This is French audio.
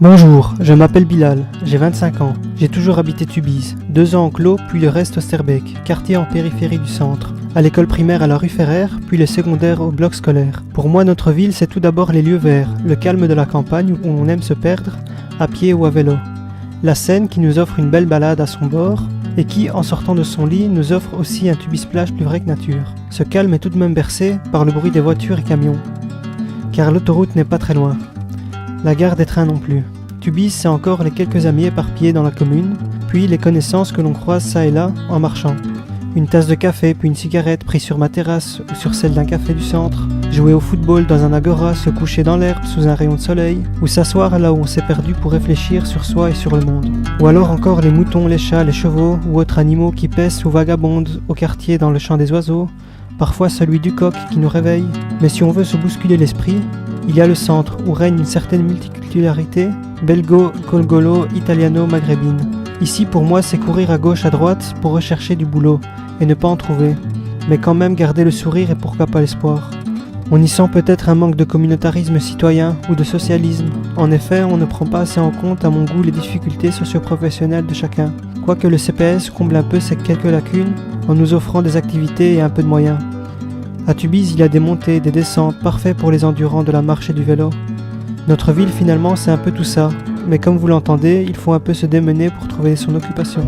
Bonjour, je m'appelle Bilal, j'ai 25 ans. J'ai toujours habité Tubize, 2 ans en Clos, puis le reste au Sterbeek, quartier en périphérie du centre. À l'école primaire à la rue Ferrer, puis le secondaire au bloc scolaire. Pour moi, notre ville, c'est tout d'abord les lieux verts, le calme de la campagne où on aime se perdre, à pied ou à vélo. La Seine qui nous offre une belle balade à son bord, et qui, en sortant de son lit, nous offre aussi un Tubize plage plus vrai que nature. Ce calme est tout de même bercé par le bruit des voitures et camions, car l'autoroute n'est pas très loin. La gare des trains non plus. Tubize, c'est encore les quelques amis éparpillés dans la commune, puis les connaissances que l'on croise ça et là en marchant. Une tasse de café, puis une cigarette prise sur ma terrasse ou sur celle d'un café du centre, jouer au football dans un agora, se coucher dans l'herbe sous un rayon de soleil, ou s'asseoir là où on s'est perdu pour réfléchir sur soi et sur le monde. Ou alors encore les moutons, les chats, les chevaux ou autres animaux qui paissent ou vagabondent au quartier dans le chant des oiseaux, parfois celui du coq qui nous réveille. Mais si on veut se bousculer l'esprit, il y a le centre où règne une certaine multiculturalité, belgo-congolo-italiano-maghrébine. Ici pour moi c'est courir à gauche à droite pour rechercher du boulot et ne pas en trouver, mais quand même garder le sourire et pourquoi pas l'espoir. On y sent peut-être un manque de communautarisme citoyen ou de socialisme. En effet, on ne prend pas assez en compte à mon goût les difficultés socio-professionnelles de chacun, quoique le CPS comble un peu ces quelques lacunes en nous offrant des activités et un peu de moyens. À Tubize, il y a des montées, des descentes, parfaits pour les endurants de la marche et du vélo. Notre ville finalement c'est un peu tout ça, mais comme vous l'entendez, il faut un peu se démener pour trouver son occupation.